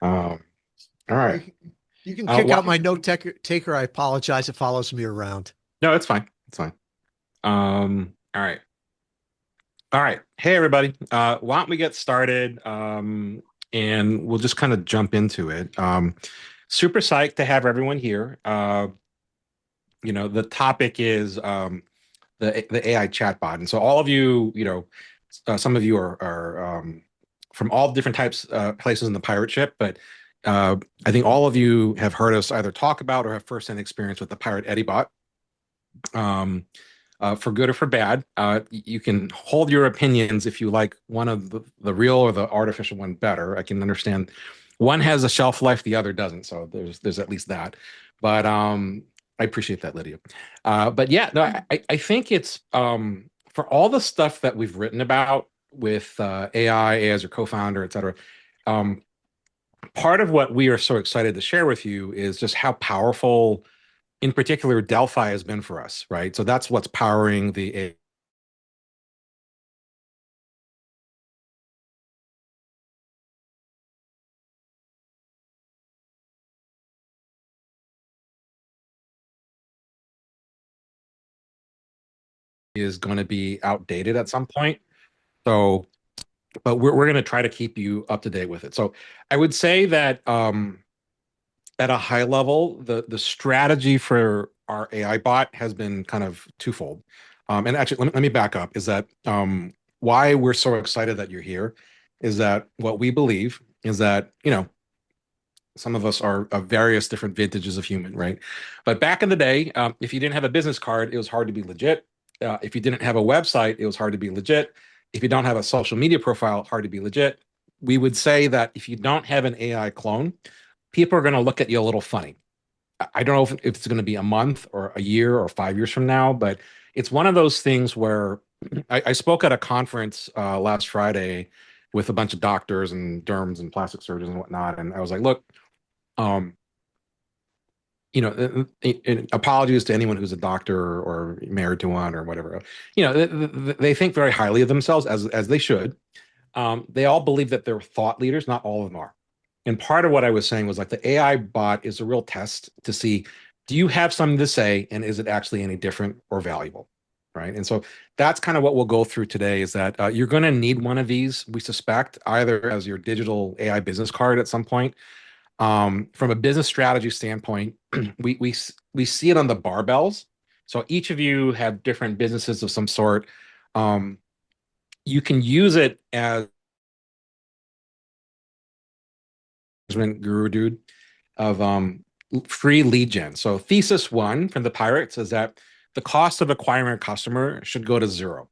Um, all right. You, you can kick Well, out my note taker. I apologize. It follows me around. no, it's fine. It's fine. All right. All right. Hey, everybody. Why don't we get started? And we'll just kind of jump into it. Super psyched to have everyone here. The topic is the AI chatbot. And so all of you, some of you are from all different types places in the pirate ship, but uh, I think all of you have heard us either talk about or have firsthand experience with the Pirate Eddie bot. Um, for good or for bad, you can hold your opinions if you like one of the real or the artificial one better. I can understand one has a shelf life, the other doesn't. So there's at least that. But I appreciate that, Lydia. But yeah, no, I think it's for all the stuff that we've written about with AI as your co-founder, et cetera. Um, Part of what we are so excited to share with you is just how powerful, in particular, Delphi has been for us, right? So that's what's powering the is going to be outdated at some point. So, but we're going to try to keep you up to date with it. So I would say that at a high level, the strategy for our AI bot has been kind of twofold. And actually, let me back up. Is that why we're so excited that you're here? Is that what we believe is that some of us are of various different vintages of human, right? But back in the day, if you didn't have a business card, it was hard to be legit. If you didn't have a website, it was hard to be legit. If you don't have a social media profile, hard to be legit. We would say that if you don't have an AI clone, people are going to look at you a little funny. I don't know if it's going to be a month or a year or 5 years from now, but it's one of those things where I spoke at a conference last Friday with a bunch of doctors and derms and plastic surgeons and whatnot. And I was like, look, um, apologies to anyone who's a doctor or married to one or whatever. They think very highly of themselves as they should. They all believe that they're thought leaders. Not all of them are. And part of what I was saying was like the AI bot is a real test to see, do you have something to say and is it actually any different or valuable? Right. And so that's kind of what we'll go through today is that you're going to need one of these, we suspect, either as your digital AI business card at some point. From a business strategy standpoint, we see it on the barbells. So each of you have different businesses of some sort. Um, you can use it as guru dude of free lead gen. So thesis one from the Pirates is that the cost of acquiring a customer should go to zero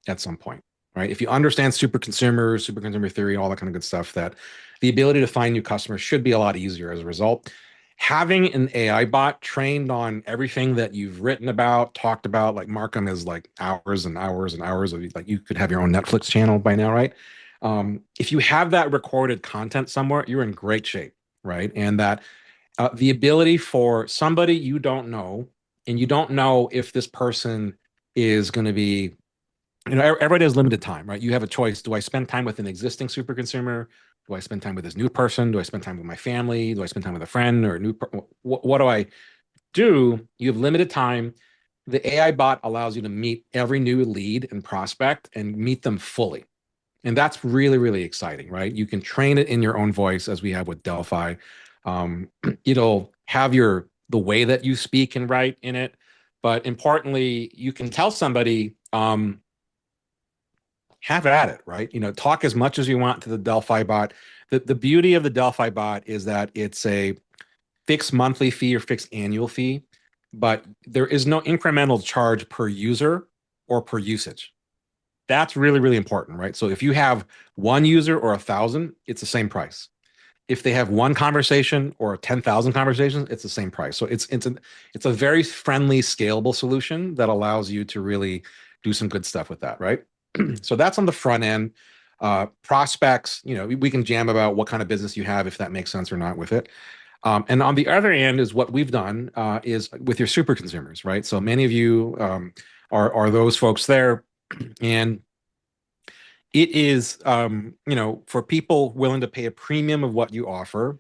at some point, right? If you understand super consumer theory, all that kind of good stuff, that the ability to find new customers should be a lot easier as a result. Having an AI bot trained on everything that you've written about, talked about, like Markham is like hours and hours and hours of like you could have your own Netflix channel by now, right? If you have that recorded content somewhere, you're in great shape, right? And that the ability for somebody you don't know, and you don't know if this person is going to be everybody has limited time, right? You have a choice. Do I spend time with an existing super consumer? Do I spend time with this new person? Do I spend time with my family? Do I spend time with a friend or a what do I do? You have limited time. The AI bot allows you to meet every new lead and prospect and meet them fully. And that's really, really exciting, right? You can train it in your own voice as we have with Delphi. Um, it'll have the way that you speak and write in it. But importantly, you can tell somebody, have at it, right? Talk as much as you want to the Delphi bot. The beauty of the Delphi bot is that it's a fixed monthly fee or fixed annual fee, but there is no incremental charge per user or per usage. That's really, really important, right? So if you have one user or 1,000, it's the same price. If they have one conversation or 10,000 conversations, it's the same price. So it's a very friendly, scalable solution that allows you to really do some good stuff with that, right? So that's on the front end. Prospects, we can jam about what kind of business you have, if that makes sense or not with it. And on the other end is what we've done is with your super consumers, right? So many of you are those folks there, and it is, for people willing to pay a premium of what you offer,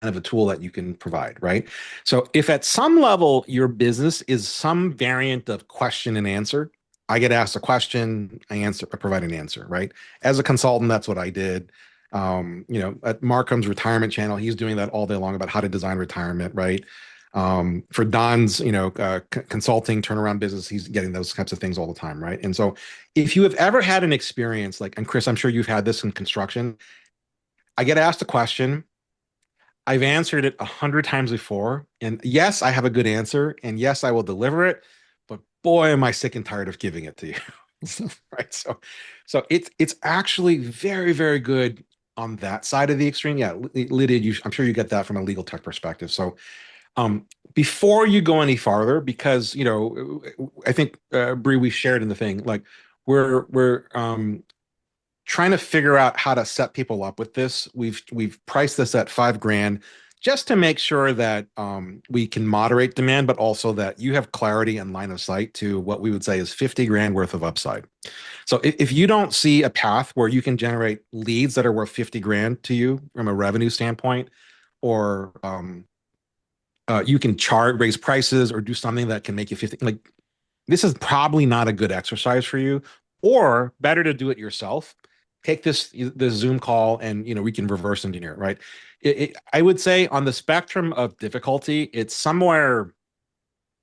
kind of a tool that you can provide, right? So if at some level your business is some variant of question and answer, I get asked a question, I provide an answer, right? As a consultant, that's what I did. At Markham's retirement channel, he's doing that all day long about how to design retirement, right? For Don's, consulting turnaround business, he's getting those types of things all the time, right? And so if you have ever had an experience like, and Chris, I'm sure you've had this in construction, I get asked a question, I've answered it 100 times before. And yes, I have a good answer. And yes, I will deliver it. But boy, am I sick and tired of giving it to you. Right. So it's actually very, very good on that side of the extreme. Yeah, Lydia, I'm sure you get that from a legal tech perspective. So before you go any farther, because I think Bree, we shared in the thing, like we're trying to figure out how to set people up with this. We've priced this at $5,000 just to make sure that we can moderate demand, but also that you have clarity and line of sight to what we would say is 50 grand worth of upside. So if you don't see a path where you can generate leads that are worth 50 grand to you from a revenue standpoint, or you can raise prices or do something that can make you 50, like this is probably not a good exercise for you, or better to do it yourself. Take this Zoom call and we can reverse engineer it, right? I would say on the spectrum of difficulty, it's somewhere,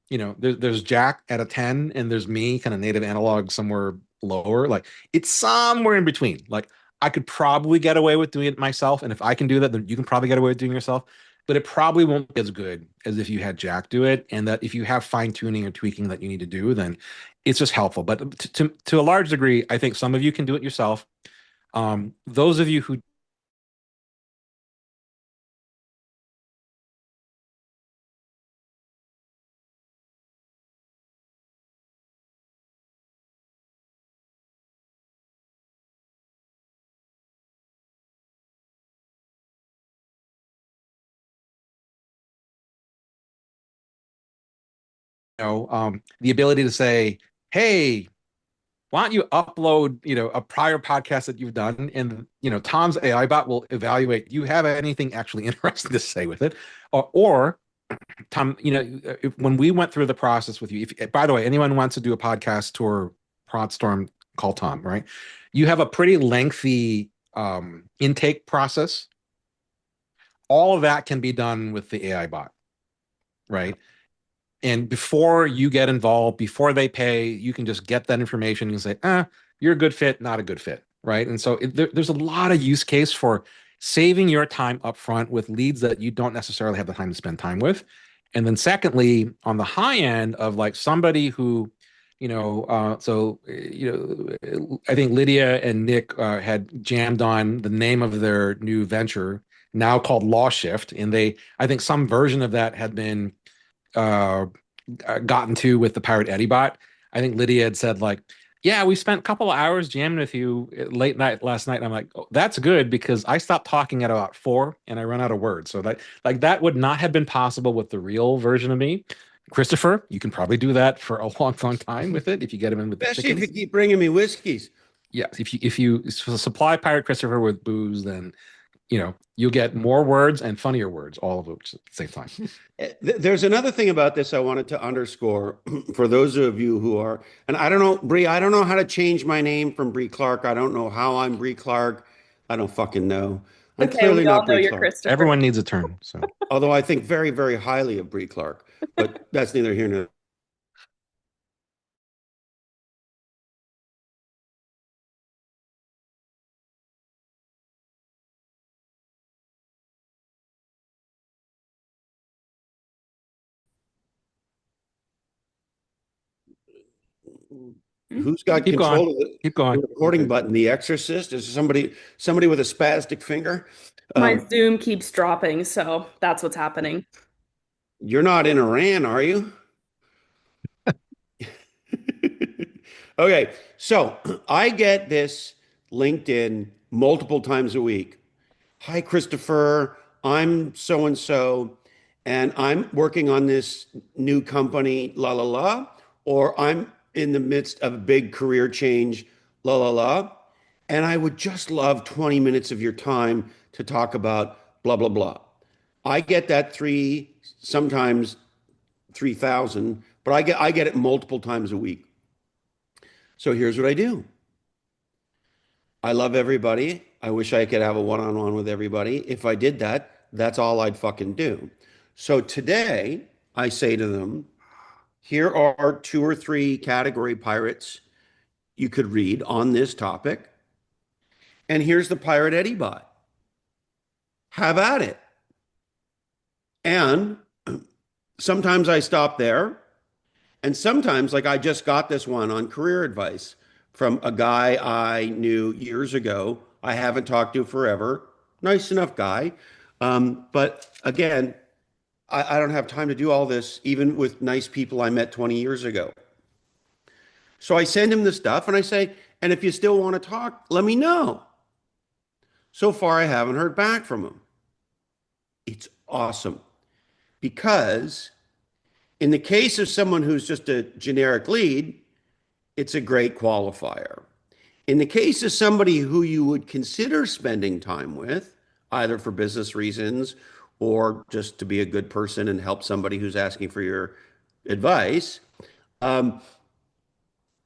there's Jack at a 10 and there's me kind of native analog somewhere lower. Like it's somewhere in between. Like I could probably get away with doing it myself. And if I can do that, then you can probably get away with doing it yourself. But it probably won't be as good as if you had Jack do it. And that if you have fine tuning or tweaking that you need to do, then it's just helpful. But to a large degree, I think some of you can do it yourself. Those of you who the ability to say, hey, why don't you upload, a prior podcast that you've done, and Tom's AI bot will evaluate. Do you have anything actually interesting to say with it, or Tom, when we went through the process with you, if by the way, anyone wants to do a podcast tour, ProdStorm, call Tom, right? You have a pretty lengthy intake process. All of that can be done with the AI bot, right? And before you get involved, before they pay, you can just get that information and say, you're a good fit, not a good fit, right? And so there's a lot of use case for saving your time upfront with leads that you don't necessarily have the time to spend time with. And then secondly, on the high end of like somebody who, I think Lydia and Nick had jammed on the name of their new venture, now called Law Shift. And I think some version of that had been uh, gotten to with the Pirate Eddie bot. I think Lydia had said like, yeah, we spent a couple of hours jamming with you late night last night. And I'm like, oh, that's good because I stopped talking at about 4 and I run out of words. So that would not have been possible with the real version of me. Christopher, you can probably do that for a long, long time with it if you get him in with the Especially if chickens. you keep bringing me whiskeys. Yeah, if you supply Pirate Christopher with booze, then you'll get more words and funnier words, all of which at the same time. There's another thing about this I wanted to underscore for those of you who are, and I don't know, Bree, I don't know how to change my name from Bree Clark. I don't know how I'm Bree Clark. I don't fucking know. I'm Okay, clearly we all not know Bree you're Clark, Christopher. Everyone needs a turn. So although I think very, very highly of Bree Clark, but that's neither here nor who's got keep going. control of Keep the going. recording button? The Exorcist? Is somebody with a spastic finger? My Zoom keeps dropping, so that's what's happening. You're not in Iran, are you? Okay, so I get this LinkedIn multiple times a week. Hi, Christopher. I'm so and so, and I'm working on this new company, la la la. Or in the midst of a big career change, la la la. And I would just love 20 minutes of your time to talk about blah, blah, blah. I get that sometimes 3,000, but I get it multiple times a week. So here's what I do. I love everybody. I wish I could have a one-on-one with everybody. If I did that, that's all I'd fucking do. So today I say to them, here are 2 or 3 category pirates you could read on this topic. And here's the Pirate Eddie bot. Have at it. And sometimes I stop there. And sometimes, like I just got this one on career advice from a guy I knew years ago. I haven't talked to forever. Nice enough guy. But again, I don't have time to do all this, even with nice people I met 20 years ago. So I send him the stuff and I say, and if you still want to talk, let me know. So far, I haven't heard back from him. It's awesome. Because in the case of someone who's just a generic lead, it's a great qualifier. In the case of somebody who you would consider spending time with, either for business reasons or just to be a good person and help somebody who's asking for your advice,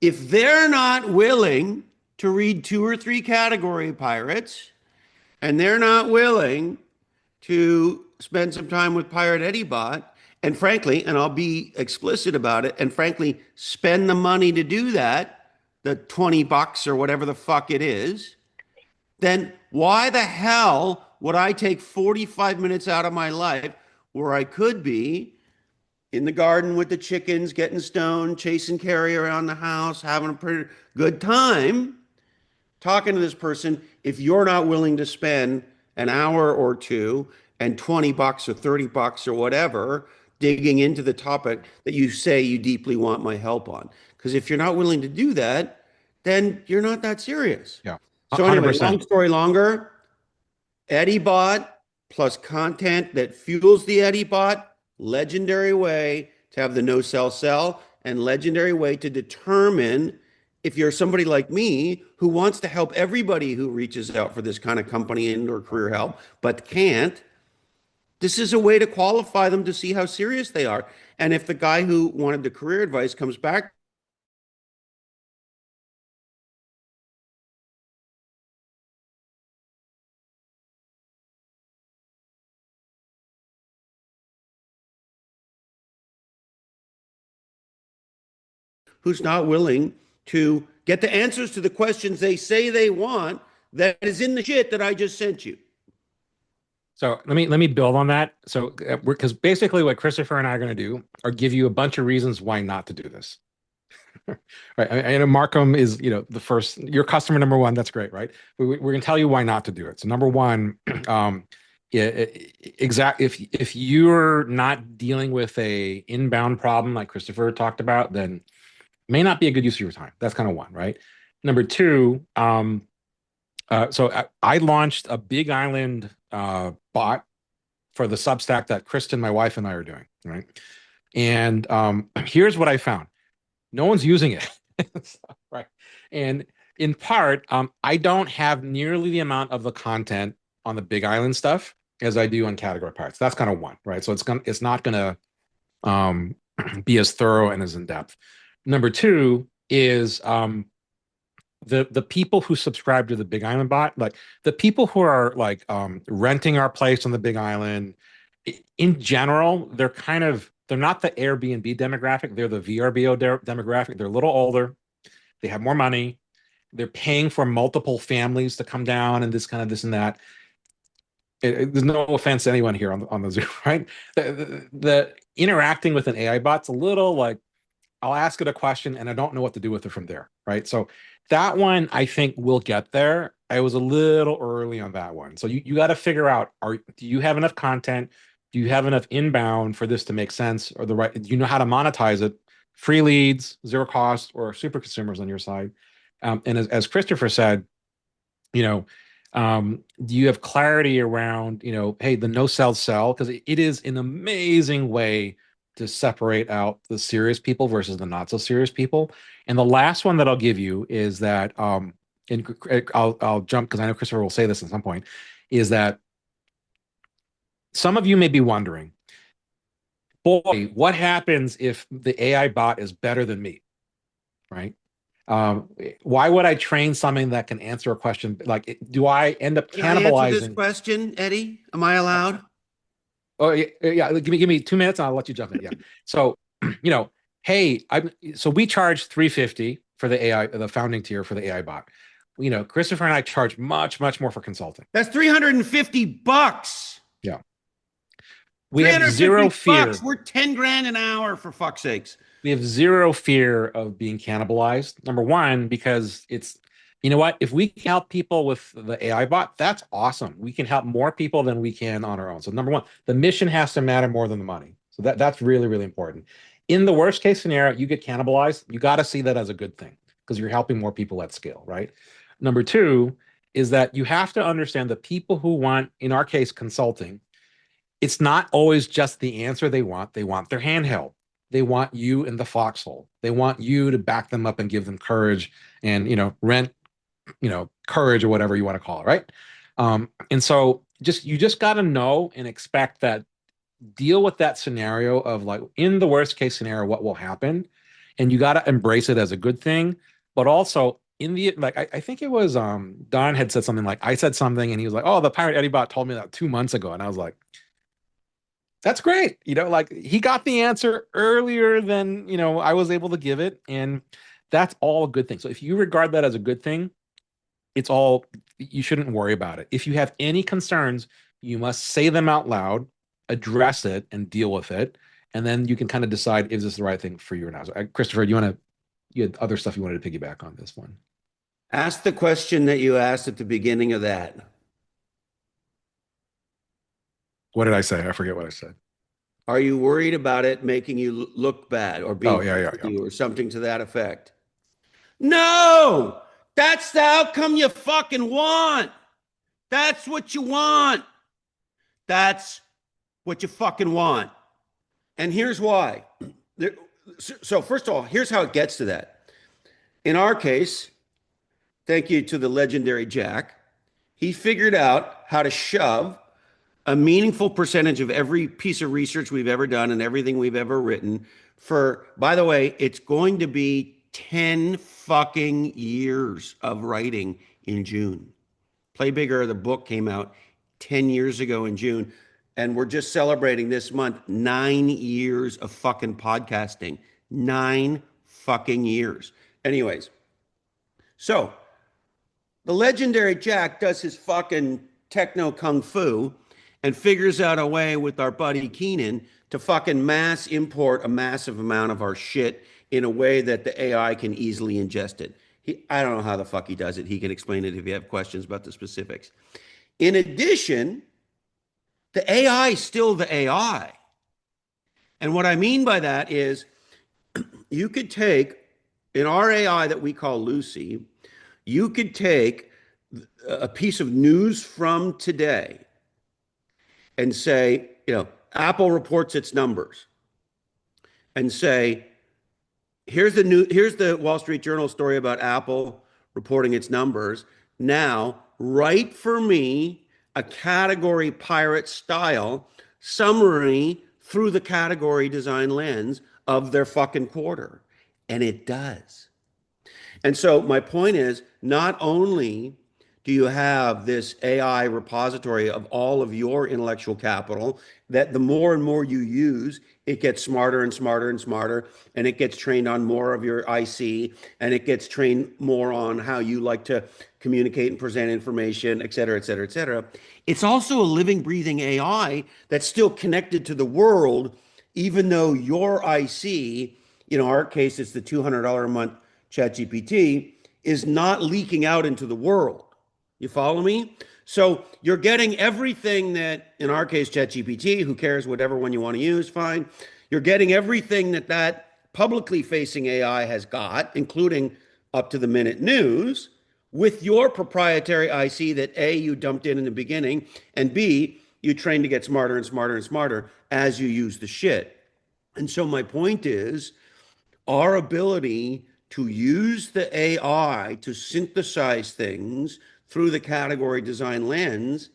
if they're not willing to read 2 or 3 category pirates, and they're not willing to spend some time with Pirate Eddie Bot, and frankly, and I'll be explicit about it, and frankly, spend the money to do that, the $20 or whatever the fuck it is, then why the hell would I take 45 minutes out of my life where I could be in the garden with the chickens, getting stoned, chasing Carrie around the house, having a pretty good time, talking to this person, if you're not willing to spend an hour or two and $20 or $30 or whatever digging into the topic that you say you deeply want my help on. Because if you're not willing to do that, then you're not that serious. Yeah. So anyway, 100%. long story longer, Eddie Bot plus content that fuels the Eddie Bot, legendary way to have the no sell sell, and legendary way to determine if you're somebody like me who wants to help everybody who reaches out for this kind of company and or career help, but can't, this is a way to qualify them to see how serious they are. And if the guy who wanted the career advice comes back, who's not willing to get the answers to the questions they say they want, that is in the shit that I just sent you. So let me build on that. So because basically what Christopher and I are going to do are give you a bunch of reasons why not to do this. Right. And Markham is, the first, your customer number one. That's great. Right. We're going to tell you why not to do it. So number one, if you're not dealing with a inbound problem like Christopher talked about, then it may not be a good use of your time. That's kind of one. Right. Number two, so I launched a Big Island bot for the Substack that Kristen, my wife, and I are doing, right? And here's what I found. No one's using it, right? And in part, I don't have nearly the amount of the content on the Big Island stuff as I do on category parts. That's kind of one, right? So it's not gonna be as thorough and as in depth. Number two is the people who subscribe to the Big Island bot, like the people who are like renting our place on the Big Island, in general, they're not the Airbnb demographic. They're the VRBO demographic. They're a little older. They have more money. They're paying for multiple families to come down and this and that. There's no offense to anyone here on the Zoom, right? The interacting with an AI bot's a little like, I'll ask it a question and I don't know what to do with it from there, right? So that one, I think we'll get there. I was a little early on that one. So you got to figure out, do you have enough content? Do you have enough inbound for this to make sense? Or do you know how to monetize it? Free leads, zero cost, or super consumers on your side. And as Christopher said, do you have clarity around, hey, the no sell sell? Because it is an amazing way to separate out the serious people versus the not so serious people. And the last one that I'll give you is that, and I'll jump because I know Christopher will say this at some point, is that some of you may be wondering, boy, what happens if the AI bot is better than me, right? Why would I train something that can answer a question? Like, do I end up Can I answer this cannibalizing? question, Eddie? Am I allowed? Oh yeah, yeah. Give me 2 minutes and I'll let you jump in. Yeah. So, hey, so we charge 350 for the AI, the founding tier for the AI bot. Christopher and I charge much, much more for consulting. That's $350. Yeah. We have zero fear. We're 10 grand an hour, for fuck's sakes. We have zero fear of being cannibalized. Number one, because you know what? If we can help people with the AI bot, that's awesome. We can help more people than we can on our own. So number one, the mission has to matter more than the money. So that's really, really important. In the worst case scenario, you get cannibalized. You got to see that as a good thing because you're helping more people at scale, right? Number two is that you have to understand the people who want, in our case, consulting. It's not always just the answer they want. They want their handheld. They want you in the foxhole. They want you to back them up and give them courage and, rent, courage or whatever you want to call it, right? And so you just got to know and expect that, deal with that scenario of like, in the worst case scenario, what will happen? And you got to embrace it as a good thing. But also I think it was Don had said something like, I said something and he was like, oh, the Pirate Eddie bot told me that 2 months ago. And I was like, that's great. Like he got the answer earlier than, I was able to give it. And that's all a good thing. So if you regard that as a good thing, you shouldn't worry about it. If you have any concerns, you must say them out loud, address it and deal with it. And then you can kind of decide, is this the right thing for you or not? So, Christopher, you had other stuff you wanted to piggyback on this one. Ask the question that you asked at the beginning of that. What did I say? I forget what I said. Are you worried about it making you look bad or being you or something to that effect? No, that's the outcome you fucking want. That's what you want. That's what you fucking want. And here's why. So first of all, here's how it gets to that. In our case, thank you to the legendary Jack, he figured out how to shove a meaningful percentage of every piece of research we've ever done and everything we've ever written for, by the way, it's going to be 10 fucking years of writing in June. Play Bigger, the book came out 10 years ago in June. And we're just celebrating this month 9 years of fucking podcasting. 9 fucking years. Anyways, so the legendary Jack does his fucking techno kung fu and figures out a way with our buddy Keenan to fucking mass import a massive amount of our shit in a way that the AI can easily ingest it. I don't know how the fuck he does it. He can explain it if you have questions about the specifics. In addition, the AI is still the AI. And what I mean by that is you could take, in our AI that we call Lucy, you could take a piece of news from today and say, Apple reports its numbers and say, here's the Wall Street Journal story about Apple reporting its numbers. Now, write for me a category pirate style summary through the category design lens of their fucking quarter. And it does. And so my point is, not only do you have this AI repository of all of your intellectual capital that the more and more you use, it gets smarter and smarter and smarter, and it gets trained on more of your IC, and it gets trained more on how you like to communicate and present information, et cetera, et cetera, et cetera. It's also a living, breathing AI that's still connected to the world, even though your IC, in our case, it's the $200 a month ChatGPT, is not leaking out into the world. You follow me? So you're getting everything that, in our case, ChatGPT, who cares, whatever one you want to use, fine. You're getting everything that publicly facing AI has got, including up to the minute news, with your proprietary IC that A, you dumped in the beginning, and B, you train to get smarter and smarter and smarter as you use the shit. And so my point is, our ability to use the AI to synthesize things through the category design lens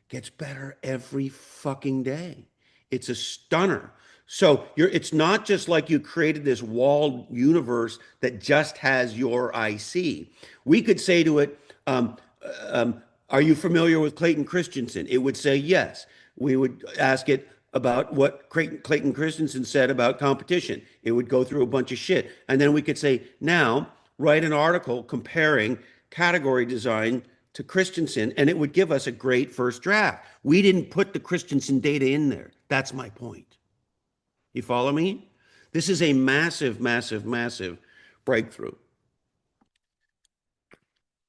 gets better every fucking day. It's a stunner. So it's not just like you created this walled universe that just has your IC. We could say to it, are you familiar with Clayton Christensen? It would say yes. We would ask it about what Clayton Christensen said about competition. It would go through a bunch of shit. And then we could say, now write an article comparing category design to Christensen, and it would give us a great first draft. We didn't put the Christensen data in there. That's my point. You follow me? This is a massive, massive, massive breakthrough.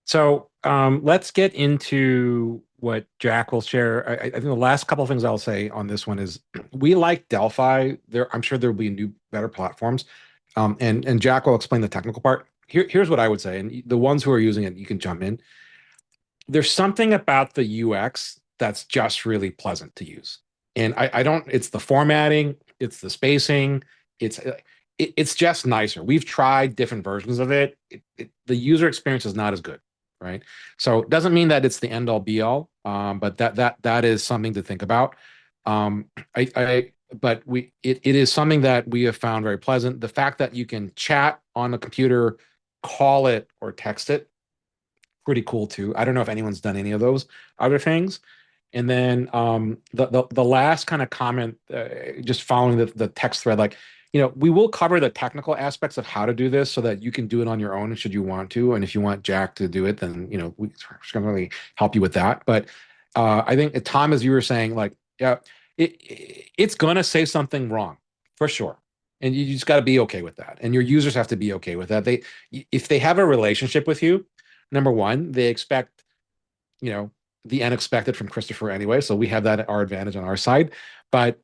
So let's get into what Jack will share. I think the last couple of things I'll say on this one is we like Delphi. I'm sure there will be new, better platforms. And Jack will explain the technical part. Here's what I would say. And the ones who are using it, you can jump in. There's something about the UX that's just really pleasant to use. And I don't, it's the formatting, it's the spacing, it's just nicer. We've tried different versions of it. The user experience is not as good, right? So it doesn't mean that it's the end all be all, but that is something to think about. It is something that we have found very pleasant. The fact that you can chat on a computer, call it or text it, pretty cool too. I don't know if anyone's done any of those other things. And then the last kind of comment, just following the text thread, like, we will cover the technical aspects of how to do this so that you can do it on your own should you want to. And if you want Jack to do it, then, we're going to really help you with that. But I think, Tom, as you were saying, like, yeah, it's going to say something wrong for sure. And you just got to be okay with that. And your users have to be okay with that. If they have a relationship with you, number one, they expect, the unexpected from Christopher anyway. So we have that at our advantage on our side. But,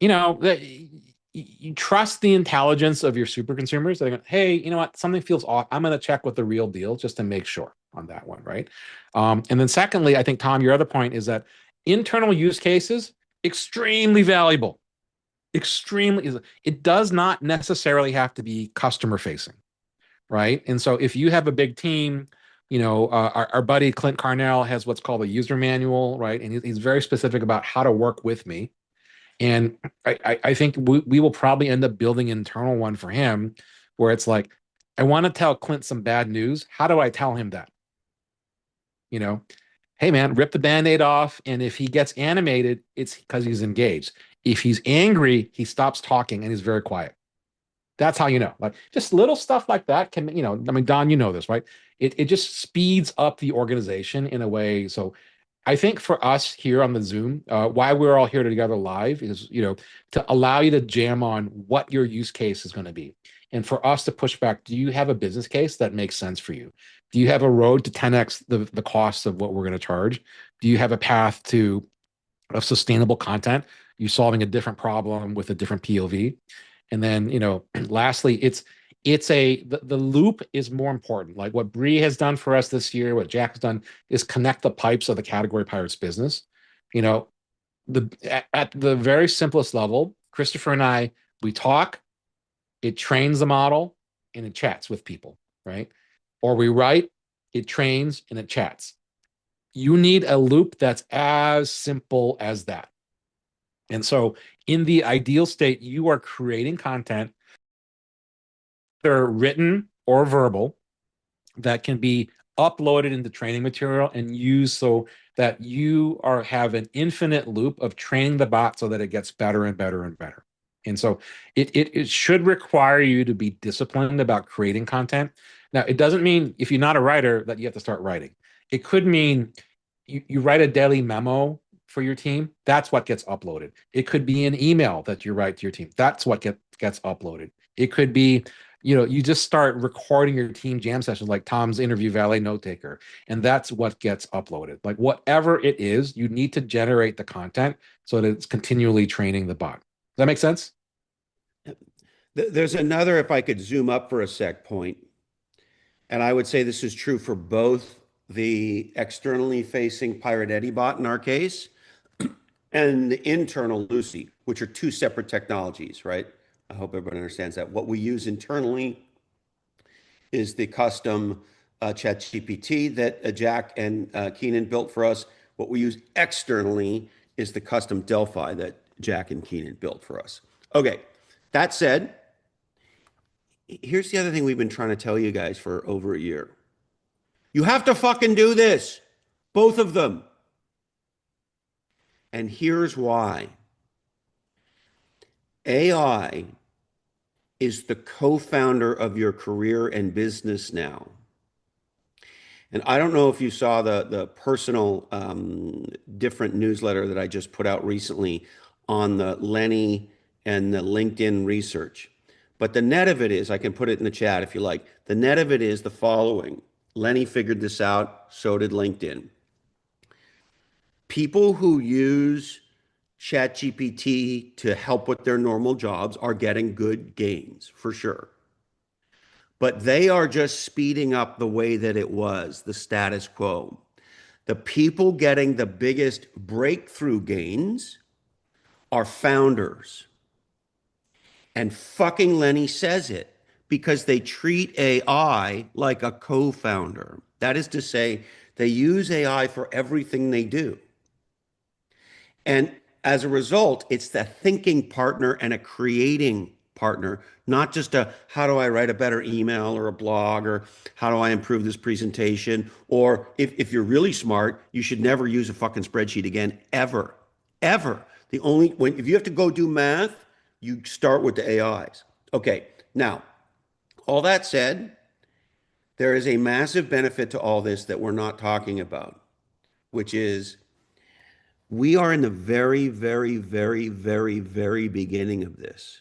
you trust the intelligence of your super consumers. They're going, hey, you know what? Something feels off. I'm going to check with the real deal just to make sure on that one, right? And then secondly, I think, Tom, your other point is that internal use cases, extremely valuable. Extremely. It does not necessarily have to be customer facing, right? And so if you have a big team, our buddy Clint Carnell has what's called a user manual, right? And he's very specific about how to work with me. And I think we will probably end up building an internal one for him where it's like, I want to tell Clint some bad news. How do I tell him that? Hey man, rip the Band-Aid off. And if he gets animated, it's because he's engaged. If he's angry, he stops talking and he's very quiet. That's how like just little stuff like that can, I mean, Don, you know this, right? It just speeds up the organization in a way. So I think for us here on the Zoom, why we're all here together live is, to allow you to jam on what your use case is going to be. And for us to push back, do you have a business case that makes sense for you? Do you have a road to 10x the cost of what we're going to charge? Do you have a path to of sustainable content? You solving a different problem with a different POV? And then, lastly, the loop is more important. Like what Bree has done for us this year, what Jack has done is connect the pipes of the Category Pirates business. At the very simplest level, Christopher and I, we talk, it trains the model, and it chats with people, right? Or we write, it trains, and it chats. You need a loop that's as simple as that. And so in the ideal state, you are creating content, they're written or verbal, that can be uploaded into training material and used so that you have an infinite loop of training the bot so that it gets better and better and better. And so it should require you to be disciplined about creating content. Now, it doesn't mean if you're not a writer that you have to start writing. It could mean you write a daily memo for your team. That's what gets uploaded. It could be an email that you write to your team. That's what gets uploaded. It could be, you just start recording your team jam sessions like Tom's interview valet note taker, and that's what gets uploaded. Like whatever it is, you need to generate the content so that it's continually training the bot. Does that make sense? There's another, if I could zoom up for a sec, point. And I would say this is true for both the externally facing Pirate Eddie bot in our case and the internal Lucy, which are two separate technologies, right? I hope everybody understands that. What we use internally is the custom ChatGPT that Jack and Keenan built for us. What we use externally is the custom Delphi that Jack and Keenan built for us. Okay, that said, here's the other thing we've been trying to tell you guys for over a year. You have to fucking do this, both of them. And here's why. AI is the co-founder of your career and business now. And I don't know if you saw the personal different newsletter that I just put out recently on the Lenny and the LinkedIn research. But the net of it is, I can put it in the chat if you like. The net of it is the following. Lenny figured this out, so did LinkedIn. People who use ChatGPT to help with their normal jobs are getting good gains, for sure. But they are just speeding up the way that it was, the status quo. The people getting the biggest breakthrough gains are founders. And fucking Lenny says it because they treat AI like a co-founder. That is to say, they use AI for everything they do. And as a result, it's the thinking partner and a creating partner, not just a how do I write a better email or a blog or how do I improve this presentation? Or if you're really smart, you should never use a fucking spreadsheet again, ever, ever. If you have to go do math, you start with the AIs. Okay, now, all that said, there is a massive benefit to all this that we're not talking about, which is we are in the very, very, very, very, very beginning of this.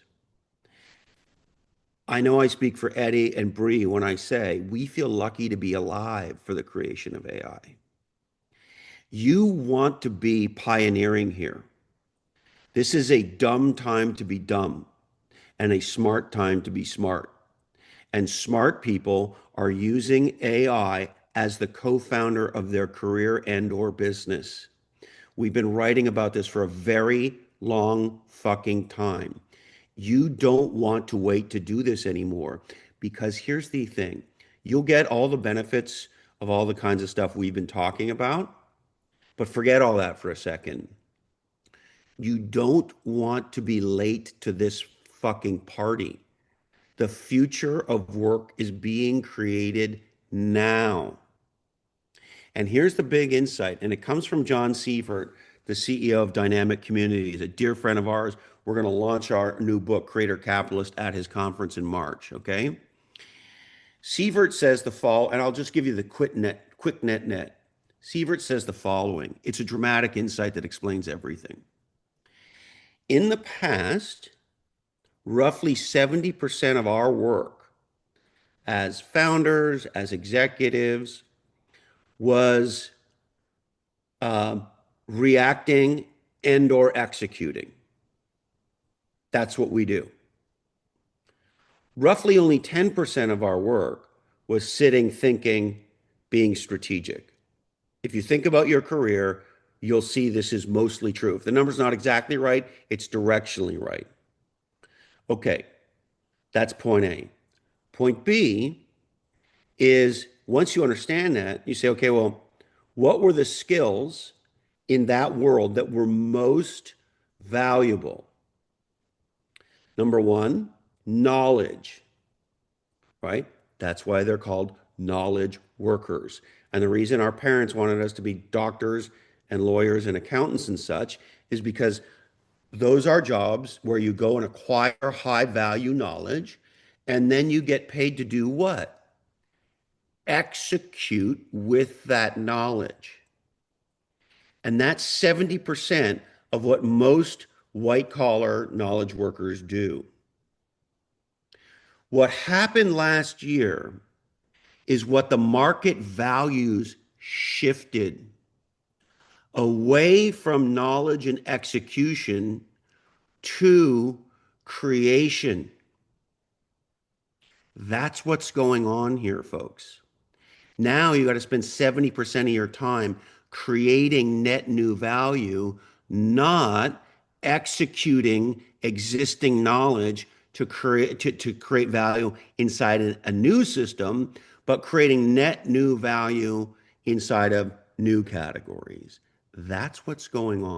I know I speak for Eddie and Bree when I say we feel lucky to be alive for the creation of AI. You want to be pioneering here. This is a dumb time to be dumb and a smart time to be smart. And smart people are using AI as the co-founder of their career and or business. We've been writing about this for a very long fucking time. You don't want to wait to do this anymore because here's the thing. You'll get all the benefits of all the kinds of stuff we've been talking about, but forget all that for a second. You don't want to be late to this fucking party. The future of work is being created now. And here's the big insight, and it comes from John Sievert, the CEO of Dynamic Communities, a dear friend of ours. We're going to launch our new book, Creator Capitalist, at his conference in March, okay? Sievert says and I'll just give you the quick net. Sievert says the following. It's a dramatic insight that explains everything. In the past, roughly 70% of our work as founders, as executives, was reacting and or executing. That's what we do. Roughly only 10% of our work was sitting, thinking, being strategic. If you think about your career, you'll see this is mostly true. If the number's not exactly right, it's directionally right. Okay, that's point A. Point B is once you understand that, you say, okay, well, what were the skills in that world that were most valuable? Number one, knowledge, right? That's why they're called knowledge workers. And the reason our parents wanted us to be doctors and lawyers and accountants and such is because those are jobs where you go and acquire high value knowledge, and then you get paid to do what? Execute with that knowledge. And that's 70% of what most white collar knowledge workers do. What happened last year is what the market values shifted away from knowledge and execution to creation. That's what's going on here, folks. Now you got to spend 70% of your time creating net new value, not executing existing knowledge to create value inside a new system, but creating net new value inside of new categories. That's what's going on.